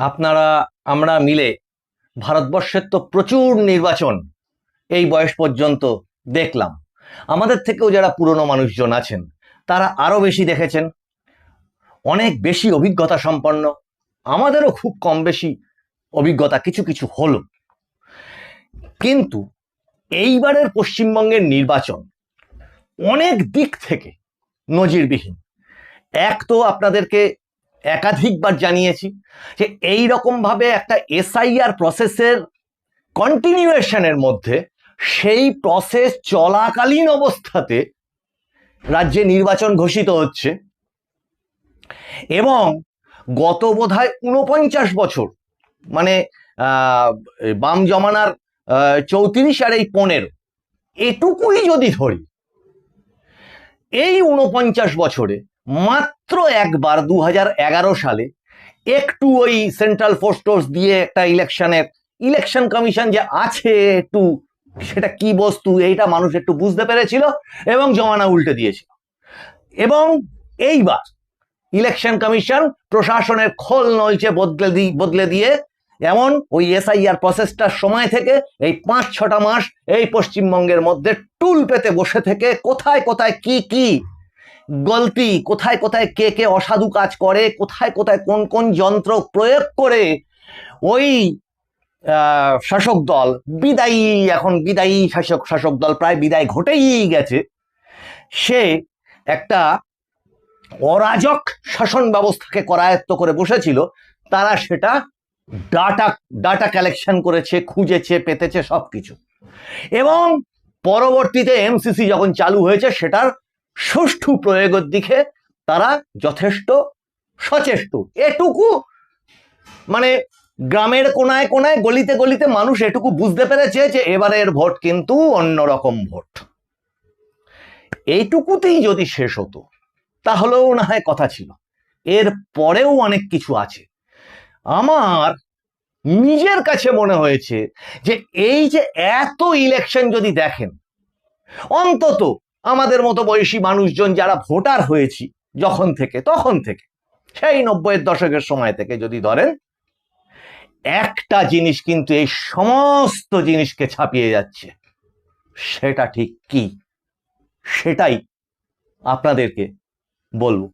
আপনারা আমরা মিলে ভারতবর্ষের তো প্রচুর নির্বাচন এই বয়স পর্যন্ত দেখলাম। আমাদের থেকেও যারা পুরনো মানুষজন আছেন তারা আরো বেশি দেখেছেন, অনেক বেশি অভিজ্ঞতা সম্পন্ন। আমাদেরও খুব কম বেশি অভিজ্ঞতা কিছু কিছু হলো, কিন্তু এইবারের পশ্চিমবঙ্গের নির্বাচন অনেক দিক থেকে নজিরবিহীন। এক তো আপনাদেরকে একাধিকবার জানিয়েছি যে এই রকম ভাবে একটা এসআইআর প্রসেসের কন্টিনিউয়েশনের মধ্যে সেই প্রসেস চলাকালীন অবস্থাতে রাজ্যে নির্বাচন ঘোষিত হচ্ছে, এবং গত বোধহয় ৪৯ বছর, মানে বাম জমানার ৩৪ আর এই ১৫, এটুকুই যদি ধরি, এই ৪৯ বছরে মাত্র একবার ২০১১ সালে একটু ওই সেন্ট্রাল ফোর্স দিয়ে একটা ইলেকশন কমিশন যে আছে, একটু সেটা কি বস্তু এইটা মানুষ একটু বুঝতে পেরেছিল এবং জমানা উল্টে দিয়েছিল। এবং এইবার ইলেকশন কমিশন প্রশাসনের খোল নলচে বদলে দিয়ে এমন ওই এসআইআর প্রসেসটার সময় থেকে এই ৫-৬টা মাস এই পশ্চিমবঙ্গের মধ্যে টুল পেতে বসে থেকে কোথায় কোথায় কি কি গলতি, কোথায় কোথায় কে কে অসাধু কাজ করে, কোথায় কোথায় কোন কোন যন্ত্র প্রয়োগ করে ওই শাসক দল বিদায়ী শাসক দল প্রায় বিদায় ঘটেই গেছে, সে একটা অরাজক শাসন ব্যবস্থাকে করায়ত্ত করে বসেছিল। তারা সেটা ডাটা কালেকশন করেছে, খুঁজেছে, পেতেছে সবকিছু, এবং পরবর্তীতে এমসিসি যখন চালু হয়েছে সেটার সুষ্ঠু প্রয়োগের দিকে তারা যথেষ্ট সচেষ্ট। এটুকু মানে গ্রামের কোনায় কোনায় গলিতে গলিতে মানুষ এটুকু বুঝতে পেরেছে যে এবারের ভোট কিন্তু অন্যরকম ভোট। এইটুকুতেই যদি শেষ হতো তাহলেও না হয় কথা ছিল, এর পরেও অনেক কিছু আছে। আমার নিজের কাছে মনে হয়েছে যে এই যে এত ইলেকশন যদি দেখেন, অন্তত আমাদের মতো বয়সী মানুষজন যারা ভোটার হয়েছি তখন থেকে সেই ৯০-এর দশকের সময় থেকে যদি ধরেন, একটা জিনিস কিন্তু এই সমস্ত জিনিসকে ছাপিয়ে যাচ্ছে। সেটা ঠিক কি, সেটাই আপনাদেরকে বলবো।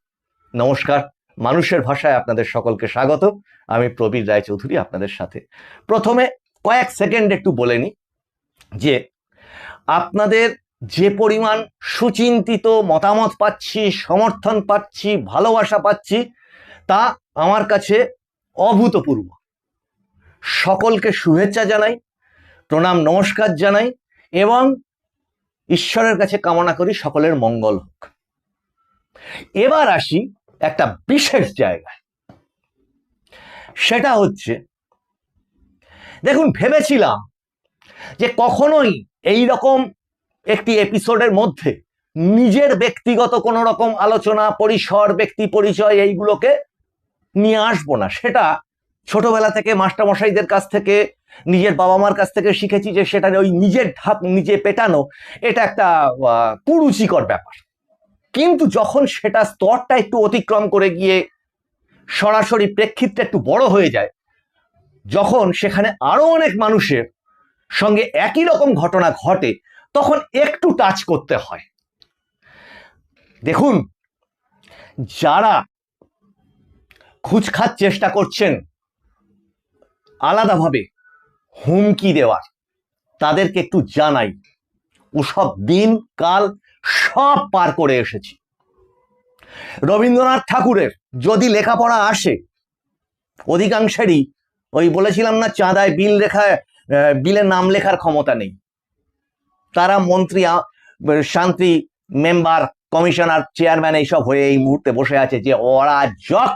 নমস্কার, মানুষের ভাষায় আপনাদের সকলকে স্বাগত। আমি প্রবীর রায়চৌধুরী আপনাদের সাথে। প্রথমে কয়েক সেকেন্ড একটু বলে নিই যে আপনাদের যে পরিমাণ সুচিন্তিত মতামত পাচ্ছি, সমর্থন পাচ্ছি, ভালোবাসা পাচ্ছি, তা আমার কাছে অভূতপূর্ব। সকলকে শুভেচ্ছা জানাই, প্রণাম নমস্কার জানাই, এবং ঈশ্বরের কাছে কামনা করি সকলের মঙ্গল হোক। এবার আসি একটা বিশেষ জায়গায়, সেটা হচ্ছে, দেখুন, ভেবেছিলাম যে কখনোই এই রকম একটি এপিসোডের মধ্যে নিজের ব্যক্তিগত কোনো রকম আলোচনা, পরিসর, ব্যক্তি পরিচয় এইগুলোকে নিয়ে আসবো না। সেটা ছোটবেলা থেকে মাস্টারমশাইদের কাছ থেকে, নিজের বাবা মার কাছ থেকে শিখেছি যে সেটা ওই নিজের ঢাক নিজে পেটানো, এটা একটা কুরুচিকর ব্যাপার। কিন্তু যখন সেটা স্তরটা একটু অতিক্রম করে গিয়ে সরাসরি প্রেক্ষিতটা একটু বড় হয়ে যায়, যখন সেখানে আরো অনেক মানুষের সঙ্গে একই রকম ঘটনা ঘটে, তখন একটু টাচ করতে হয়। দেখুন, যারা খুঁজখাত চেষ্টা করছেন আলাদাভাবে হুমকি দেওয়ার, তাদেরকে একটু জানাই, ওসব দিন কাল সব পার করে এসেছি। রবীন্দ্রনাথ ঠাকুরের যদি লেখাপড়া আসে, অধিকাংশেরই ওই বলেছিলাম না, চাঁদায় বিলের নাম লেখার ক্ষমতা নেই। তারা মন্ত্রী, শান্তি মেম্বার, কমিশনার, চেয়ারম্যান এইসব হয়ে এই মুহূর্তে বসে আছে, যে অরাজক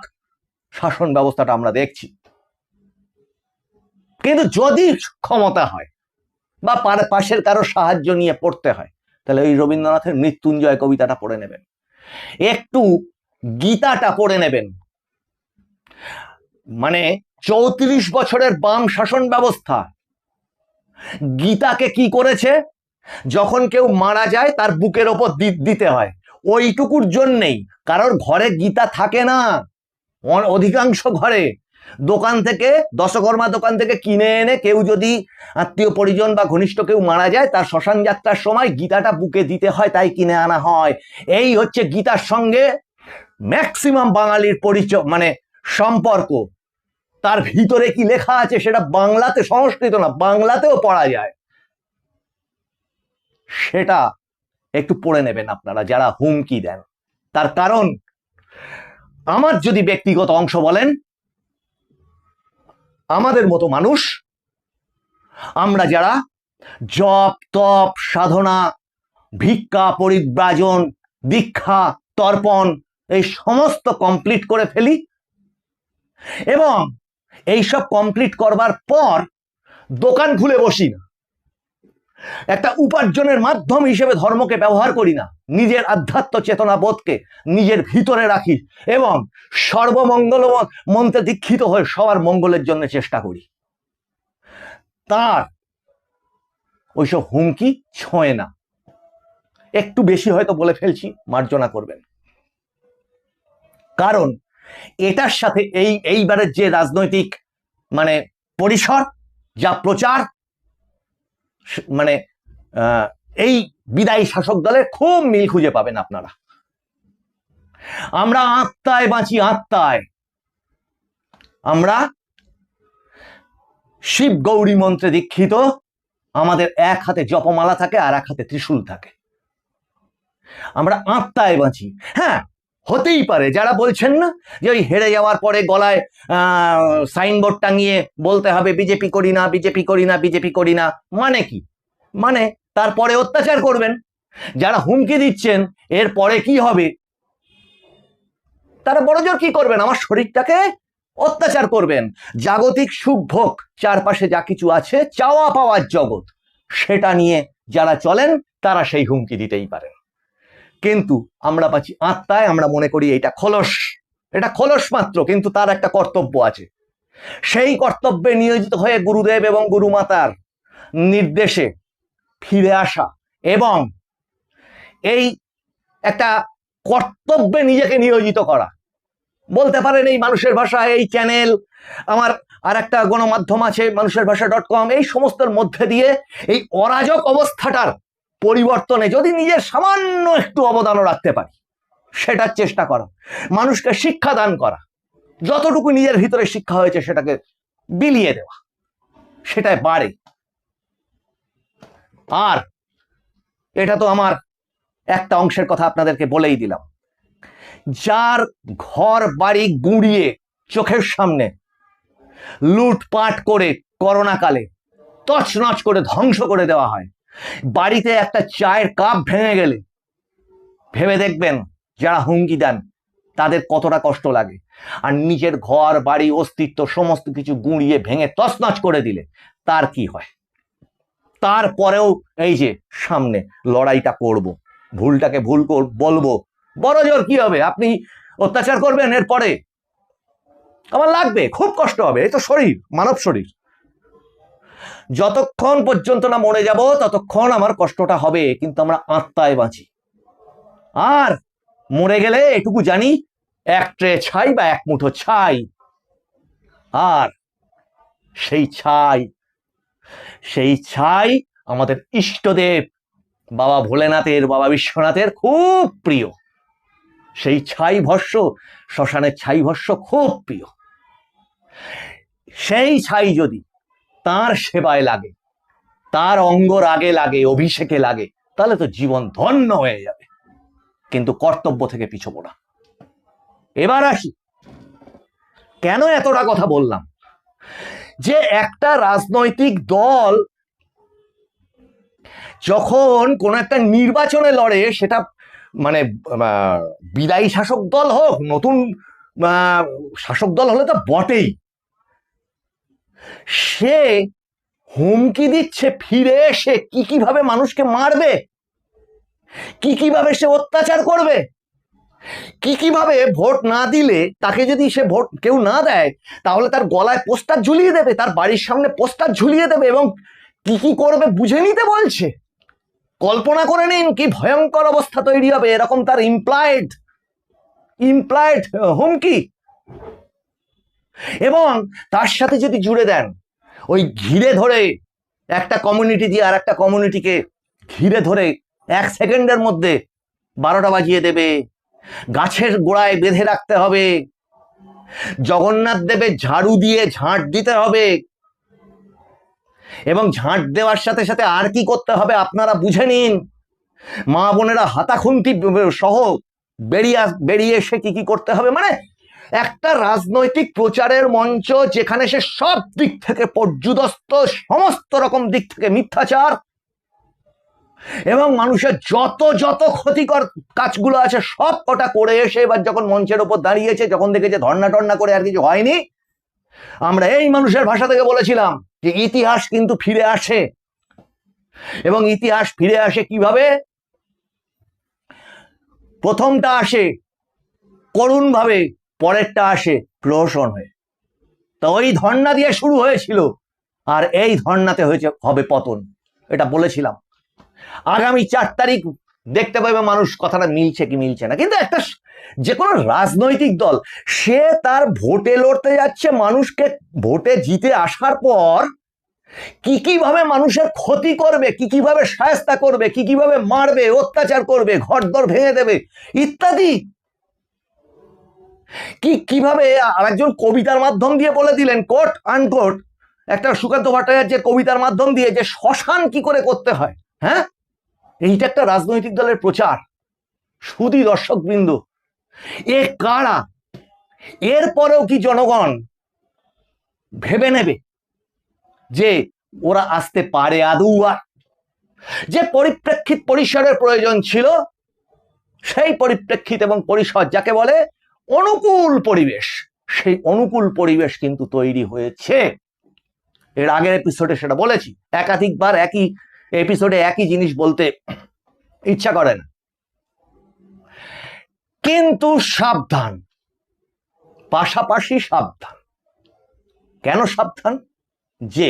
শাসন ব্যবস্থাটা আমরা দেখছি। কিন্তু যদি ক্ষমতা হয় বা পাশের কারো সাহায্য নিয়ে পড়তে হয়, তাহলে ওই রবীন্দ্রনাথের মৃত্যুঞ্জয় কবিতাটা পড়ে নেবেন, একটু গীতাটা পড়ে নেবেন। মানে ৩৪ বছরের বাম শাসন ব্যবস্থা গীতাকে কি করেছে, যখন কেউ মারা যায় তার বুকের ওপর দিতে হয়, ওইটুকুর জন্যেই কারোর ঘরে গীতা থাকে না, অধিকাংশ ঘরে দোকান থেকে, দশকর্মা দোকান থেকে কিনে এনে কেউ যদি আত্মীয় পরিজন বা ঘনিষ্ঠ কেউ মারা যায়, তার শ্মশান যাত্রার সময় গীতাটা বুকে দিতে হয়, তাই কিনে আনা হয়। এই হচ্ছে গীতার সঙ্গে ম্যাক্সিমাম বাঙালির পরিচয়, মানে সম্পর্ক। তার ভিতরে কি লেখা আছে সেটা বাংলাতে, সংস্কৃত না, বাংলাতেও পড়া যায়। সেটা একটু পড়ে নেবেন আপনারা যারা হুমকি দেন। তার কারণ, আমার যদি ব্যক্তিগত অংশ বলেন, আমাদের মতো মানুষ, আমরা যারা জপ তপ সাধনা, ভিক্ষা পরিব্রাজন, দীক্ষা তর্পণ এই সমস্ত কমপ্লিট করে ফেলি, এবং এইসব কমপ্লিট করবার পর দোকান খুলে বসি না, একটা উপার্জনের মাধ্যম হিসেবে ধর্মকে ব্যবহার করি না, নিজের আধ্যাত্ম চেতনা বোধকে নিজের ভিতরে রাখি এবং সর্বমঙ্গল মন্ত্রে দীক্ষিত হয়ে সবার মঙ্গলের জন্য চেষ্টা করি, তার ওইসব হুমকি ছোঁয় না। একটু বেশি হয়তো বলে ফেলছি, মার্জনা করবেন। কারণ এটার সাথে এইবারের যে রাজনৈতিক মানে পরিসর, যা প্রচার, মানে এই বিদায়ী শাসক দলের খুব মিল খুঁজে পাবেন আপনারা। আমরা আত্মায় বাঁচি, আত্মায়। আমরা শিব গৌরী মন্ত্রে দীক্ষিত, আমাদের এক হাতে জপমালা থাকে আর এক হাতে ত্রিশূল থাকে। আমরা আত্মায় বাঁচি। হ্যাঁ, হতেই পারে যারা বলছেন না যে ওই হেরে যাওয়ার পরে গলায় সাইনবোর্ড টাঙিয়ে বলতে হবে বিজেপি করি না, বিজেপি করি না, বিজেপি করি না, মানে কি? মানে তারপরে অত্যাচার করবেন। যারা হুমকি দিচ্ছেন এর পরে কি হবে, তারা বড়জোর কি করবেন? আমার শরীরটাকে অত্যাচার করবেন। জাগতিক সুখ ভোগ, চারপাশে যা কিছু আছে, চাওয়া পাওয়ার জগৎ, সেটা নিয়ে যারা চলেন তারা সেই হুমকি দিতেই পারেন। কিন্তু আমরা পাচ্ছি আত্মায়, আমরা মনে করি এটা খোলস, এটা খোলস মাত্র, কিন্তু তার একটা কর্তব্য আছে। সেই কর্তব্যে নিয়োজিত হয়ে গুরুদেব এবং গুরুমাতার নির্দেশে ফিরে আসা এবং এই একটা কর্তব্যে নিজেকে নিয়োজিত করা। বলতে পারেন এই মানুষের ভাষা, এই চ্যানেল, আমার আর একটা গণমাধ্যম আছে মানুষের ভাষা.com, এই সমস্তের মধ্যে দিয়ে এই অরাজক অবস্থাটার পরিবর্তনে যদি নিজের সামান্য একটু অবদানও রাখতে পারি, সেটার চেষ্টা করা, মানুষকে শিক্ষা দান করা, যতটুকু নিজের ভিতরে শিক্ষা হয়েছে সেটাকে বিলিয়ে দেওয়া, সেটাই বাড়ে। আর এটা তো আমার একটা অংশের কথা আপনাদেরকে বলেই দিলাম। যার ঘর বাড়ি গুঁড়িয়ে চোখের সামনে লুটপাট করে করোনাকালে তছনছ করে ধ্বংস করে দেওয়া হয়, বাড়িতে একটা চায়ের কাপ ভেঙে গেলে ভেবে দেখবেন যারা হুমকি দেন তাদের কতটা কষ্ট লাগে। আর নিজের ঘর বাড়ি অস্তিত্ব সমস্ত কিছু গুঁড়িয়ে ভেঙে তছনছ করে দিলে তার কি হয়? তারপরেও এই যে সামনে লড়াইটা করব, ভুলটাকে ভুল বলবো, বড় জোর কি হবে? আপনি অত্যাচার করবেন, এরপরে আমার লাগবে, খুব কষ্ট হবে, এই তো শরীর, মানব শরীর। যতক্ষণ পর্যন্ত না মরে যাব ততক্ষণ আমার কষ্টটা হবে, কিন্তু আমরা আত্মায় বাঁচি। আর মরে গেলে এটুকু জানি, এক ট্রে ছাই বা এক মুঠো ছাই। আর সেই ছাই আমাদের ইষ্টদেব বাবা ভোলেনাথের, বাবা বিশ্বনাথের খুব প্রিয়। সেই ছাই ভস্য, শ্মশানের ছাই ভস্য খুব প্রিয়। সেই ছাই যদি তার সেবায় লাগে, তার অঙ্গ রাগে লাগে, অভিষেকে লাগে, তাহলে তো জীবন ধন্য হয়ে যাবে। কিন্তু কর্তব্য থেকে পিছবো না। এবার আসি, কেন এতটা কথা বললাম, যে একটা রাজনৈতিক দল যখন কোন একটা নির্বাচনে লড়ে, সেটা মানে বিদায়ী শাসক দল হোক, নতুন শাসক দল হলে তো বটেই, সে হুমকি দিচ্ছে ফিরে এসে কিভাবে মানুষকে মারবে, কিভাবে সে অত্যাচার করবে, কিভাবে ভোট না দিলে, তাকে যদি সে ভোট কেউ না দেয় তাহলে তার গলায় পোস্টার ঝুলিয়ে দেবে, তার বাড়ির সামনে পোস্টার ঝুলিয়ে দেবে, এবং কি করবে বুঝে নিতে বলছে। কল্পনা করে নিন কি ভয়ঙ্কর অবস্থা তৈরি হবে। এরকম তার ইমপ্লয়েড হুমকি। এবং তার সাথে যদি জুড়ে দেন ওই ঘিরে ধরে একটা কমিউনিটি দিয়ে আর একটা কমিউনিটিকে ঘিরে ধরে 1 সেকেন্ডের মধ্যে 12টা বাজিয়ে দেবে, গাছের গোড়ায় বেঁধে রাখতে হবে, জগন্নাথ দেবের ঝাড়ু দিয়ে ঝাঁট দিতে হবে, এবং ঝাঁট দেওয়ার সাথে সাথে আর কি করতে হবে আপনারা বুঝে নিন। মা বোনেরা হাতাখুন্তি সহ বেরিয়ে এসে কি কি করতে হবে, মানে একটা রাজনৈতিক প্রচারের মঞ্চ যেখানে সে সব দিক থেকে পর্যুদস্ত, সমস্ত রকম দিক থেকে মিথ্যাচার এবং মানুষের যত যত ক্ষতিকর কাজগুলো আছে সব কটা করে এসে এবার যখন মঞ্চের ওপর দাঁড়িয়েছে, যখন দেখেছে ধর্ণা টর্ণা করে আর কিছু হয়নি, আমরা এই মানুষের ভাষা থেকে বলেছিলাম যে ইতিহাস কিন্তু ফিরে আসে। এবং ইতিহাস ফিরে আসে কিভাবে? প্রথমটা আসে করুণ ভাবে, পরেরটা আসে প্রহসন হয়ে। তো ওই ধর্ণা দিয়ে শুরু হয়েছিল, আর এই ধর্ণাতে হবে পতন, এটা বলেছিলাম। আগামী 4 তারিখ দেখতে পাবে মানুষ কথাটা মিলছে কি মিলছে না। কিন্তু একটা যে কোনো রাজনৈতিক দল সে তার ভোটে লড়তে যাচ্ছে, মানুষকে ভোটে জিতে আসার পর কি কিভাবে মানুষের ক্ষতি করবে, কি কিভাবে শায়েস্তা করবে, কি কিভাবে মারবে, অত্যাচার করবে, ঘরদর ভেঙে দেবে ইত্যাদি, কিভাবে আরেকজন কবিতার মাধ্যম দিয়ে বলে দিলেন, কোট আনকোট, একটা সুকান্ত ভট্টাচার্যের কবিতার মাধ্যম দিয়ে, যে শ্মশান কি করে করতে হয়। হ্যাঁ, এইটা একটা রাজনৈতিক দলের প্রচার। সুধী দর্শকবৃন্দ, এ কারা? এরপরেও কি জনগণ ভেবে নেবে যে ওরা আসতে পারে আদৌ? আর যে পরিপ্রেক্ষিত পরিসরের প্রয়োজন ছিল, সেই পরিপ্রেক্ষিত এবং পরিসর যাকে বলে অনুকূল পরিবেশ, সেই অনুকূল পরিবেশ কিন্তু তৈরি হয়েছে। এর আগের এপিসোডে সেটা বলেছি, একাধিকবার একই এপিসোডে একই জিনিস বলতে ইচ্ছা করে না। কিন্তু সাবধান, পাশাপাশি সাবধান। কেন সাবধান? যে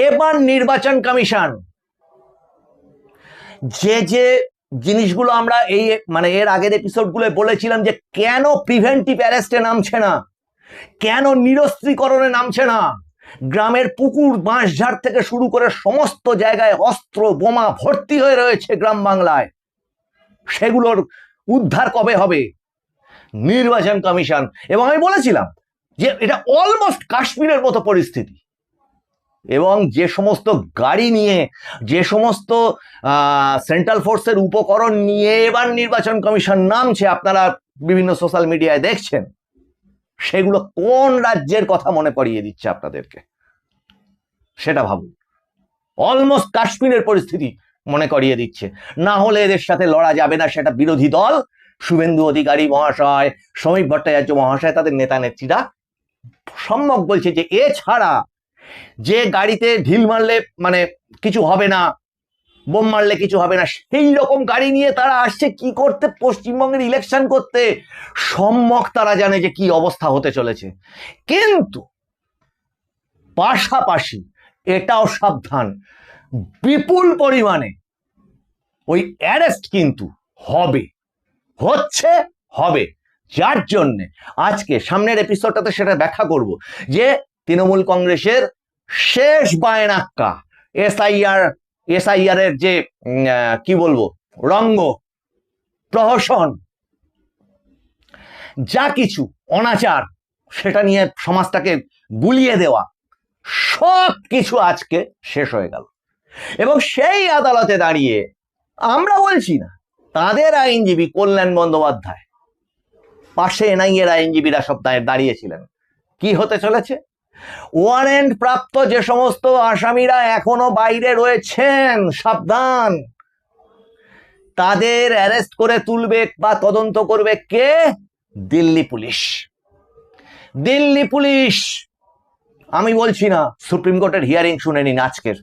এবার নির্বাচন কমিশন যে জিনিসগুলো আমরা এই মানে এর আগের এপিসোডগুলো বলেছিলাম, যে কেন প্রিভেন্টিভ অ্যারেস্টে নামছে না, কেন নিরস্ত্রীকরণে নামছে না, গ্রামের পুকুর বাঁশঝাড় থেকে শুরু করে সমস্ত জায়গায় অস্ত্র বোমা ভর্তি হয়ে রয়েছে গ্রাম বাংলায়, সেগুলোর উদ্ধার কবে হবে? নির্বাচন কমিশন। এবং আমি বলেছিলাম যে এটা অলমোস্ট কাশ্মীরের মতো পরিস্থিতি, এবং যে সমস্ত গাড়ি নিয়ে, যে সমস্ত সেন্ট্রাল ফোর্সের উপকরণ নিয়ে এবার নির্বাচন কমিশন নামছে, আপনারা বিভিন্ন সোশ্যাল মিডিয়ায় দেখছেন, সেগুলো কোন রাজ্যের কথা মনে করিয়ে দিচ্ছে আপনাদেরকে সেটা ভাবুন। অলমোস্ট কাশ্মীরের পরিস্থিতি মনে করিয়ে দিচ্ছে। না হলে এদের সাথে লড়া যাবে না, সেটা বিরোধী দল শুভেন্দু অধিকারী মহাশয়, শ্রমিক ভট্টাচার্য মহাশয়, তাদের নেতা নেত্রীরা সম্যক বলছে যে এছাড়া যে গাড়িতে ঢিল মারলে মানে কিছু হবে না, বোম মারলে কিছু হবে না, সেই রকম গাড়ি নিয়ে তারা আসছে কি করতে? পশ্চিমবঙ্গের ইলেকশন করতে। সম্যক তারা জানে যে কি অবস্থা হতে চলেছে। কিন্তু পাশাপাশি এটাও সাবধান, বিপুল পরিমাণে ওই অ্যারেস্ট কিন্তু হবে, হচ্ছে, হবে। যার জন্যে আজকে সামনের এপিসোডটাতে সেটা ব্যাখ্যা করব যে তৃণমূল কংগ্রেসের শেষ বায়নাক্কা এসআইআর এর যে কি বলবো রঙ্গ প্রহসন, যা কিছু অনাচার সেটা নিয়ে সমাজটাকে গুলিয়ে দেওয়া, সব কিছু আজকে শেষ হয়ে গেল। এবং সেই আদালতে দাঁড়িয়ে আমরা বলছি না, তাদের আইনজীবী কল্যাণ বন্দ্যোপাধ্যায়, পাশে এনআইএর আইনজীবীরা সব দাঁড়িয়েছিলেন। কি হতে চলেছে? ওয়ারেন্ট প্রাপ্ত যে সমস্ত আসামিরা এখনো বাইরে রয়েছেন, সাবধান, তাদের অ্যারেস্ট করে তুলবে বা তদন্ত করবে কে? দিল্লি পুলিশ। দিল্লি পুলিশ। আমি বলছি না, সুপ্রিম কোর্টের হিয়ারিং শুনে নিন আজকের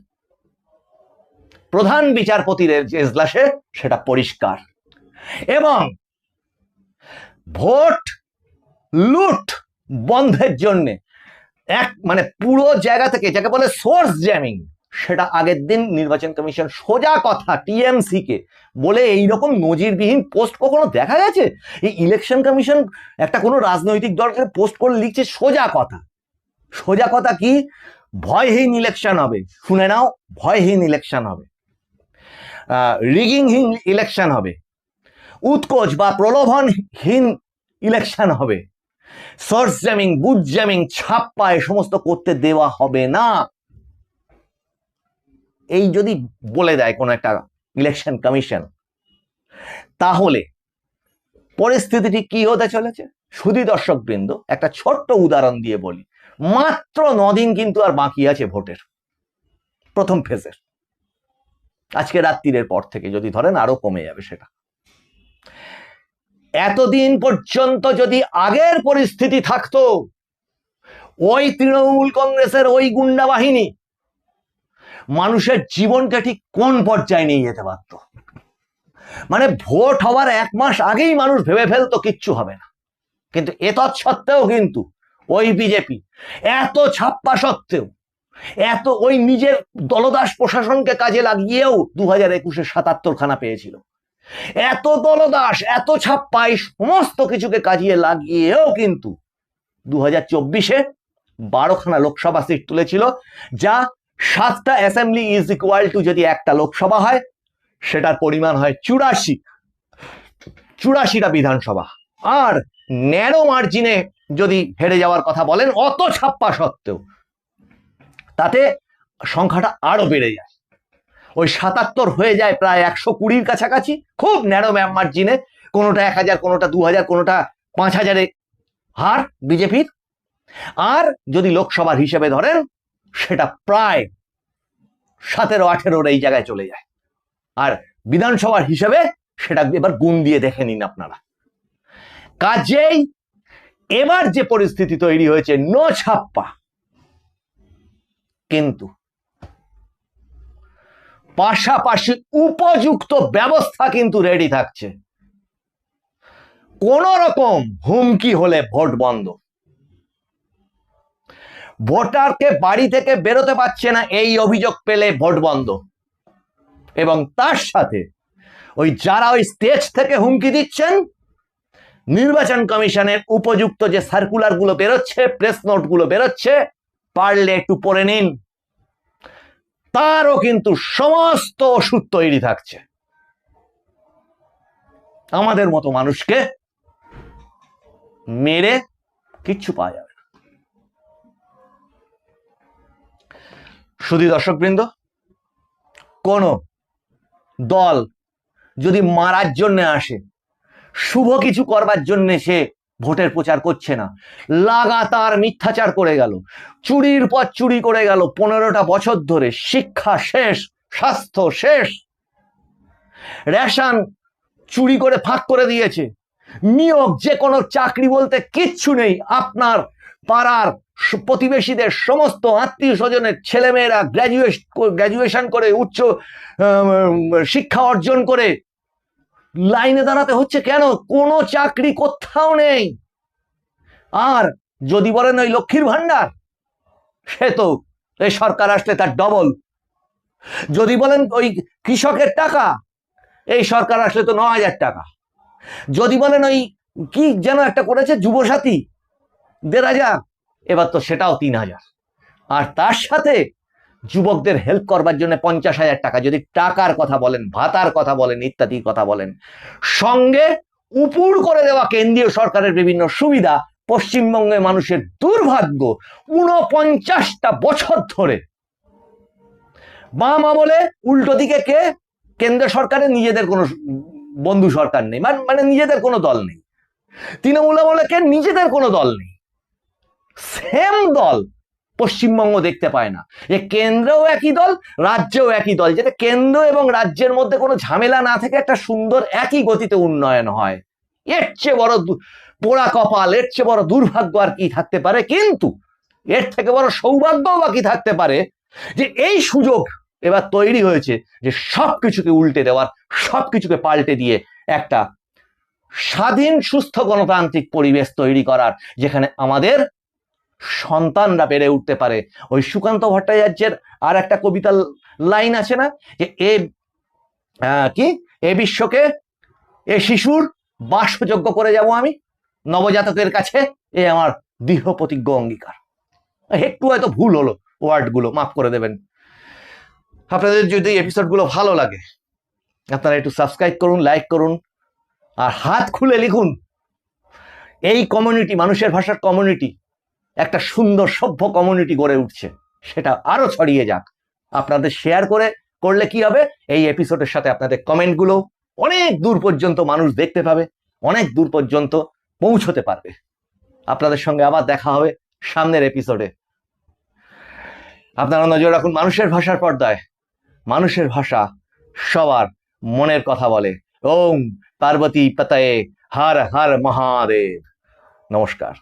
প্রধান বিচারপতির যে এজলাসে, সেটা পরিষ্কার। এবং ভোট লুট বন্ধের জন্য এক মানে পুরো জায়গা থেকে, যাকে বলে সোর্স জ্যামিং, সেটা আগের দিন নির্বাচন কমিশন সোজা কথা টিএমসি কে বলে এইরকম নজিরবিহীন পোস্ট কখনো দেখা গেছে? এই ইলেকশন কমিশন একটা কোনো রাজনৈতিক দলকে পোস্ট করে লিখছে সোজা কথা। সোজা কথা কি? ভয়হীন ইলেকশন হবে। শুনে নাও, ভয়হীন ইলেকশন হবে, রিগিংহীন ইলেকশন হবে, উৎকোচ বা প্রলোভনহীন ইলেকশন হবে, সোর্স জ্যামিং, বুথ জ্যামিং, ছাপ্পা এ সমস্ত করতে দেওয়া হবে না। এই যদি বলে দেয় কোন একটা ইলেকশন কমিশন, তাহলে পরিস্থিতিটি কি হতে চলেছে? শুধু দর্শক বৃন্দ, একটা ছোট্ট উদাহরণ দিয়ে বলি। মাত্র 9 দিন কিন্তু আর বাকি আছে ভোটের, প্রথম ফেজের। আজকে রাত্রির পর থেকে যদি ধরেন আরো কমে যাবে সেটা। এতদিন পর্যন্ত যদি আগের পরিস্থিতি থাকতো, ওই তৃণমূল কংগ্রেসের ওই গুন্ডা বাহিনী মানুষের জীবনকে ঠিক কোন পর্যায়ে নিয়ে যেতে পারত। মানে ভোট হওয়ার 1 মাস আগেই মানুষ ভেবে ফেলতো কিচ্ছু হবে না। কিন্তু এতৎসত্ত্বেও কিন্তু ওই বিজেপি এত ছাপ্পা সত্ত্বেও, এত ওই নিজের দলদাস প্রশাসনকে কাজে লাগিয়েও 2021-এ 77 খানা পেয়েছিল। এত দলদাস, এত ছাপ্পা, এই সমস্ত কিছুকে কাজে লাগিয়েও কিন্তু 2024-এ 12 খানা লোকসভা সিট তুলেছিল, যা 7টা অ্যাসেম্বলি ইজ ইকুয়াল টু, যদি একটা লোকসভা হয় সেটার পরিমাণ হয় 84টা বিধানসভা। আর ন্যারো মার্জিনে যদি হেরে যাওয়ার কথা বলেন, অত ছাপ্পা সত্ত্বেও তাতে সংখ্যাটা আরো বেড়ে যায়। ওই 77 হয়ে যায় প্রায় 120-র কাছাকাছি, খুব ন্যারো মার্জিনে, কোনোটা 1000, কোনোটা 2000, কোনোটা 5000-এ হার বিজেপির। আর যদি লোকসভার হিসেবে ধরেন, সেটা প্রায় 17-18-র এই জায়গায় চলে যায়। আর বিধানসভার হিসেবে সেটা এবার গুণ দিয়ে দেখে নিন আপনারা। কাজেই এবার যে পরিস্থিতি তৈরি হয়েছে, নো ছাপ্পা, কিন্তু পাশাপাশি উপযুক্ত ব্যবস্থা কিন্তু রেডি থাকছে। কোন রকম হুমকি হলে ভোট বন্ধ, ভোটারকে বাড়ি থেকে বেরোতে পারছে না এই অভিযোগ পেলে ভোট বন্ধ। এবং তার সাথে ওই যারা ওই স্টেজ থেকে হুমকি দিচ্ছেন, নির্বাচন কমিশনের উপযুক্ত যে সার্কুলার গুলো বেরোচ্ছে, প্রেস নোট গুলো বেরোচ্ছে, পারলে একটু পড়ে নিন। তারও কিন্তু সমস্ত ওষুধ তৈরি থাকছে আমাদের মতো মানুষকে মেরে কিচ্ছু পাওয়া যাবে না। শুধু দর্শকবৃন্দ, কোন দল যদি মারার জন্য আসে, শুভ কিছু করবার জন্য সে ভোটের প্রচার করছে না, লাগাতার মিথ্যাচার করে গেল, চুরির পর চুরি করে গেল 15টা বছর ধরে, শিক্ষা শেষ, স্বাস্থ্য শেষ, রেশন চুরি করে ফাঁক করে দিয়েছে, নিয়োগ যে কোনো চাকরি বলতে কিচ্ছু নেই, আপনার পাড়ার প্রতিবেশীদের সমস্ত আত্মীয় স্বজনের ছেলেমেয়েরা গ্র্যাজুয়েশন করে, উচ্চ শিক্ষা অর্জন করে লাইনে দাঁড়াতে হচ্ছে। কেন? কোনো চাকরি কোথাও নেই। আর যদি বলেন ওই লক্ষ্মীর ভান্ডার, সে তো এই সরকার আসলে তার ডবল। যদি বলেন ওই কৃষকের টাকা, এই সরকার আসলে তো 9000 টাকা। যদি বলেন ওই কি যেন একটা করেছে যুবসাথী 1500, এবার তো সেটাও 3000। আর তার সাথে যুবকদের হেল্প করবার জন্য 50,000 টাকা, যদি টাকার কথা বলেন, ভাতার কথা বলেন, ইত্যাদির কথা বলেন। সঙ্গে উপুর করে দেওয়া কেন্দ্রীয় সরকারের বিভিন্ন সুবিধা। পশ্চিমবঙ্গের মানুষের দুর্ভাগ্য, 49টা বছর ধরে বাম আমলে উল্টো দিকে কে? কেন্দ্র সরকারের নিজেদের কোনো বন্ধু সরকার নেই, মানে নিজেদের কোনো দল নেই। তৃণমূল আমলে কে? নিজেদের কোনো দল নেই। সেম দল পশ্চিমবঙ্গ দেখতে পায় না, যে কেন্দ্রেও একই দল, রাজ্যেও একই দল, যাতে কেন্দ্র এবং রাজ্যের মধ্যে কোনো ঝামেলা না থেকে একটা সুন্দর একই গতিতে উন্নয়ন হয়। এর চেয়ে বড় পোড়া কপাল, এর চেয়ে বড় দুর্ভাগ্য আর কি থাকতে পারে? কিন্তু এর থেকে বড় সৌভাগ্যও বাকি থাকতে পারে যে এই সুযোগ এবার তৈরি হয়েছে যে সবকিছুকে উল্টে দেওয়ার, সবকিছুকে পাল্টে দিয়ে একটা স্বাধীন সুস্থ গণতান্ত্রিক পরিবেশ তৈরি করার, যেখানে আমাদের সন্তানরা বেড়ে উঠতে পারে। ওই সুকান্ত ভট্টাচার্যের আর একটা কবিতার লাইন আছে না, যে কি এ বিশ্বকে এ শিশুর বাসযোগ্য করে যাব আমি নবজাতকের কাছে, এ আমার দৃঢ় প্রতিজ্ঞ অঙ্গীকার। একটু হয়তো ভুল হলো ওয়ার্ডগুলো, মাফ করে দেবেন। আপনাদের যদি এপিসোডগুলো ভালো লাগে আপনারা একটু সাবস্ক্রাইব করুন, লাইক করুন, আর হাত খুলে লিখুন। এই কমিউনিটি, মানুষের ভাষার কমিউনিটি, একটা সুন্দর সভ্য কমিউনিটি গড়ে উঠছে, সেটা আরো ছড়িয়ে যাক। আপনাদের শেয়ার করলে কি হবে, এই এপিসোডের সাথে আপনাদের কমেন্টগুলো অনেক দূর পর্যন্ত মানুষ দেখতে পাবে, অনেক দূর পর্যন্ত পৌঁছতে পারবে। আপনাদের সঙ্গে আবার দেখা হবে সামনের এপিসোডে। আপনারা নজর রাখুন মানুষের ভাষার পর্দায়। মানুষের ভাষা সবার মনের কথা বলে। ওম পার্বতী পতয়ে হর হর মহাদেব। নমস্কার।